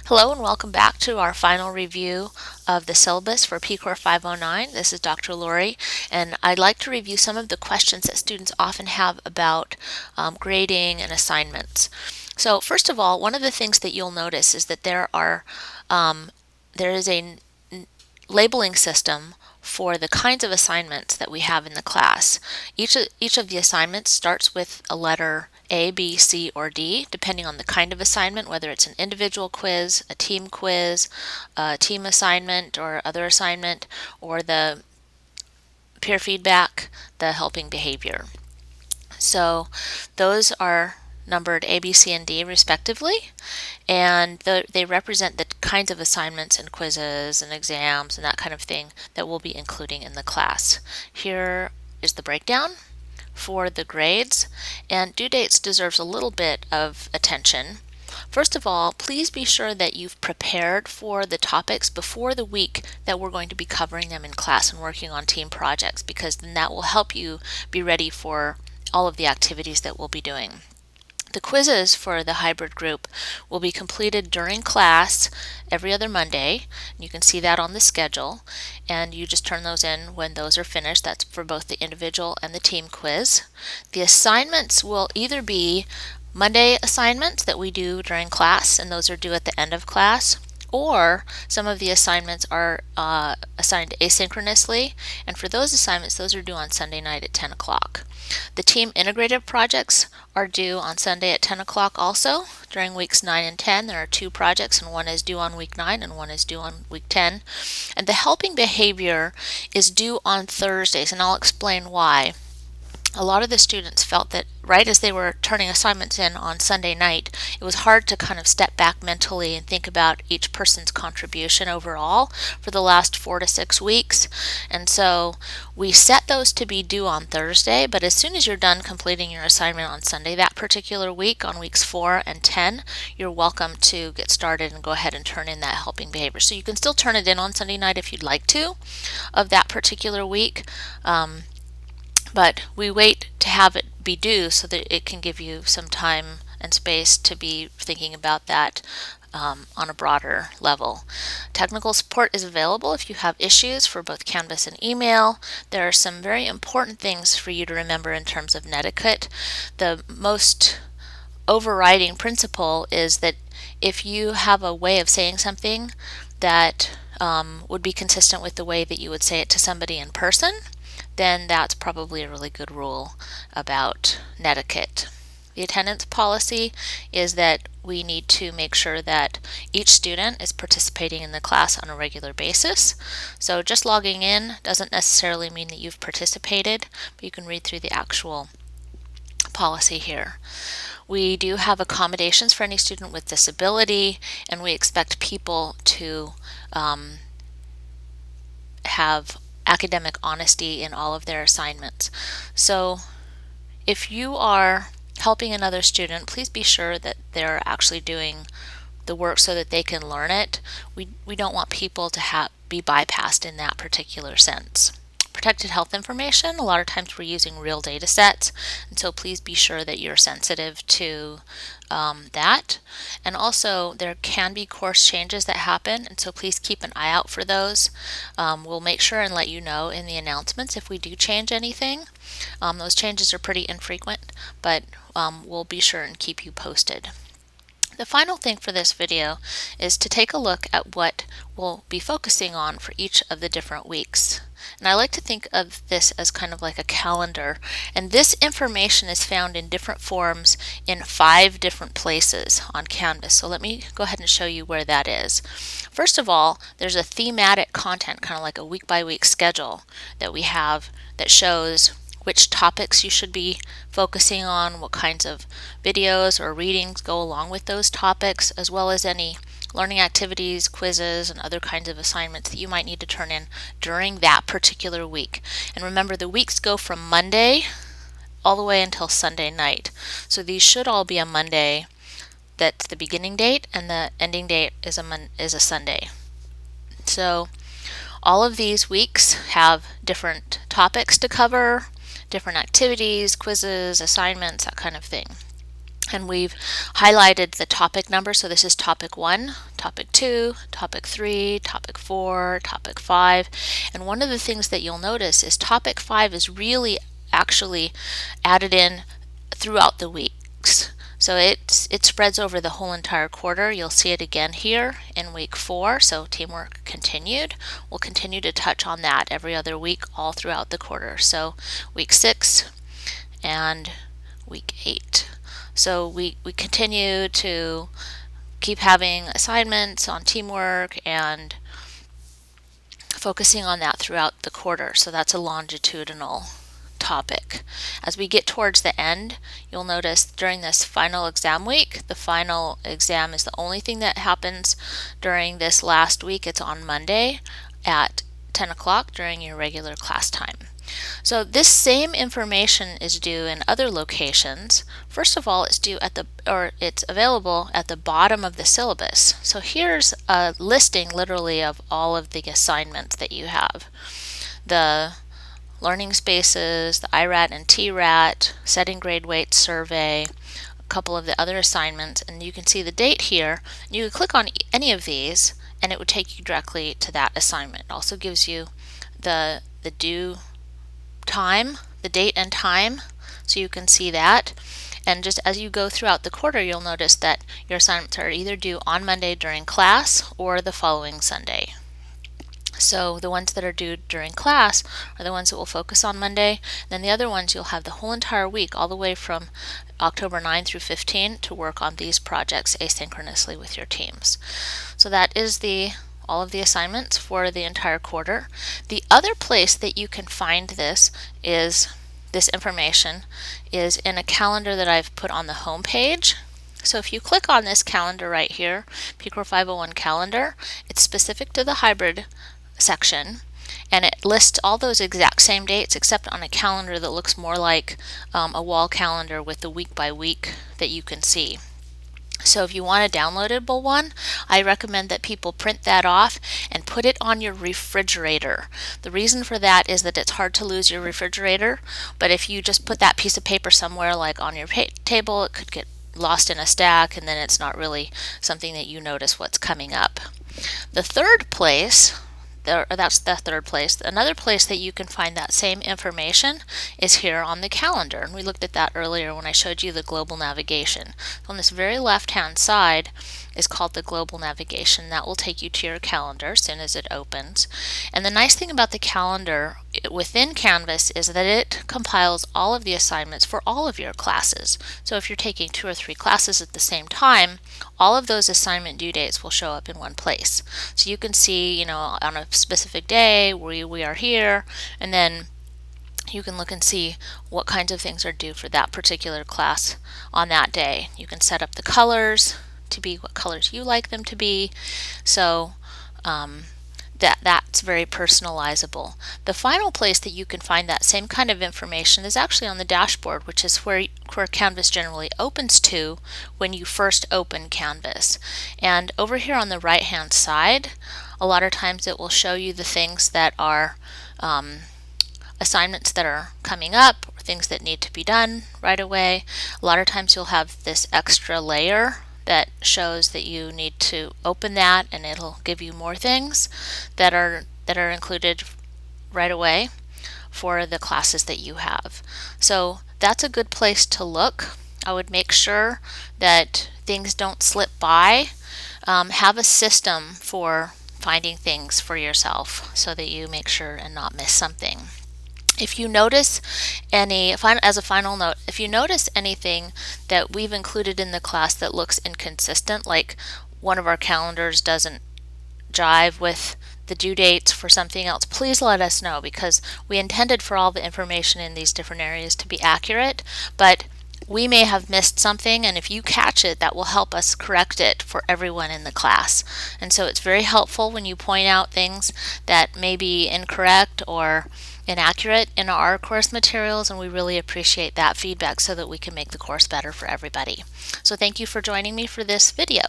Hello and welcome back to our final review of the syllabus for PCOR 509. This is Dr. Lori, and I'd like to review some of the questions that students often have about grading and assignments. So first of all, one of the things that you'll notice is that there is a labeling system for the kinds of assignments that we have in the class. Each of the assignments starts with a letter A, B, C, or D, depending on the kind of assignment, whether it's an individual quiz, a team quiz, a team assignment or other assignment, or the peer feedback, the helping behavior. So those are numbered A, B, C, and D respectively, and they represent the kinds of assignments and quizzes and exams and that kind of thing that we'll be including in the class. Here is the breakdown for the grades, and due dates deserves a little bit of attention. First of all, please be sure that you've prepared for the topics before the week that we're going to be covering them in class and working on team projects, because then that will help you be ready for all of the activities that we'll be doing. The quizzes for the hybrid group will be completed during class every other Monday. You can see that on the schedule, and you just turn those in when those are finished. That's for both the individual and the team quiz. The assignments will either be Monday assignments that we do during class, and those are due at the end of class, or some of the assignments are assigned asynchronously, and for those assignments, those are due on Sunday night at 10 o'clock. The team integrative projects are due on Sunday at 10 o'clock also. During weeks 9 and 10, there are two projects, and one is due on week 9 and one is due on week 10. And the helping behavior is due on Thursdays, and I'll explain why. A lot of the students felt that right as they were turning assignments in on Sunday night, it was hard to kind of step back mentally and think about each person's contribution overall for the last 4 to 6 weeks. And so we set those to be due on Thursday, but as soon as you're done completing your assignment on Sunday that particular week, on weeks 4 and 10, you're welcome to get started and go ahead and turn in that helping behavior. So you can still turn it in on Sunday night if you'd like to, of that particular week. But we wait to have it be due so that it can give you some time and space to be thinking about that on a broader level. Technical support is available if you have issues for both Canvas and email. There are some very important things for you to remember in terms of netiquette. The most overriding principle is that if you have a way of saying something that would be consistent with the way that you would say it to somebody in person, then that's probably a really good rule about netiquette. The attendance policy is that we need to make sure that each student is participating in the class on a regular basis. So just logging in doesn't necessarily mean that you've participated, but you can read through the actual policy here. We do have accommodations for any student with disability, and we expect people to have academic honesty in all of their assignments. So if you are helping another student, please be sure that they're actually doing the work so that they can learn it. We don't want people to be bypassed in that particular sense. Protected health information, a lot of times we're using real data sets, and so please be sure that you're sensitive to that. And also there can be course changes that happen, and so please keep an eye out for those. We'll make sure and let you know in the announcements if we do change anything. Those changes are pretty infrequent, but we'll be sure and keep you posted. The final thing for this video is to take a look at what we'll be focusing on for each of the different weeks. And I like to think of this as kind of like a calendar, and this information is found in different forms in 5 different places on Canvas. So let me go ahead and show you where that is. First of all, there's a thematic content, kind of like a week by week schedule that we have that shows which topics you should be focusing on, what kinds of videos or readings go along with those topics, as well as any learning activities, quizzes, and other kinds of assignments that you might need to turn in during that particular week. And remember, the weeks go from Monday all the way until Sunday night. So these should all be a Monday. That's the beginning date, and the ending date is a Sunday. So all of these weeks have different topics to cover, different activities, quizzes, assignments, that kind of thing. And we've highlighted the topic number. So this is topic 1, topic 2, topic 3, topic 4, topic 5. And one of the things that you'll notice is topic 5 is really actually added in throughout the weeks. So it spreads over the whole entire quarter. You'll see it again here in week 4. So teamwork continued. We'll continue to touch on that every other week all throughout the quarter. So week 6 and week 8. So we continue to keep having assignments on teamwork and focusing on that throughout the quarter. So that's a longitudinal topic. As we get towards the end, you'll notice during this final exam week, the final exam is the only thing that happens during this last week. It's on Monday at 10 o'clock during your regular class time. So this same information is due in other locations. First of all, it's available at the bottom of the syllabus. So here's a listing literally of all of the assignments that you have. The learning spaces, the IRAT and TRAT, setting grade weight survey, a couple of the other assignments, and you can see the date here. You can click on any of these and it would take you directly to that assignment. It also gives you the due time, the date and time, so you can see that. And just as you go throughout the quarter, you'll notice that your assignments are either due on Monday during class or the following Sunday. So the ones that are due during class are the ones that will focus on Monday. Then the other ones, you'll have the whole entire week, all the way from October 9 through 15, to work on these projects asynchronously with your teams. So that is all of the assignments for the entire quarter. The other place that you can find this information is in a calendar that I've put on the home page. So if you click on this calendar right here, PCOR 501 calendar, it's specific to the hybrid section, and it lists all those exact same dates except on a calendar that looks more like a wall calendar with the week by week that you can see. So if you want a downloadable one, I recommend that people print that off and put it on your refrigerator. The reason for that is that it's hard to lose your refrigerator, but if you just put that piece of paper somewhere like on your table, it could get lost in a stack, and then it's not really something that you notice what's coming up. The third place, that's the third place. Another place that you can find that same information is here on the calendar. And we looked at that earlier when I showed you the global navigation. On this very left-hand side is called the global navigation. That will take you to your calendar as soon as it opens. And the nice thing about the calendar within Canvas is that it compiles all of the assignments for all of your classes. So if you're taking 2 or 3 classes at the same time, all of those assignment due dates will show up in one place. So you can see, on a specific day we are here, and then you can look and see what kinds of things are due for that particular class on that day. You can set up the colors to be what colors you like them to be. So that's very personalizable. The final place that you can find that same kind of information is actually on the dashboard, which is where Canvas generally opens to when you first open Canvas. And over here on the right hand side, a lot of times it will show you the things that are assignments that are coming up, or things that need to be done right away. A lot of times you'll have this extra layer that shows that you need to open that, and it'll give you more things that are included right away for the classes that you have. So that's a good place to look. I would make sure that things don't slip by. Have a system for finding things for yourself so that you make sure and not miss something. If you notice as a final note, if you notice anything that we've included in the class that looks inconsistent, like one of our calendars doesn't jive with the due dates for something else, please let us know, because we intended for all the information in these different areas to be accurate, but we may have missed something, and if you catch it, that will help us correct it for everyone in the class. And so it's very helpful when you point out things that may be incorrect or inaccurate in our course materials, and we really appreciate that feedback so that we can make the course better for everybody. So thank you for joining me for this video.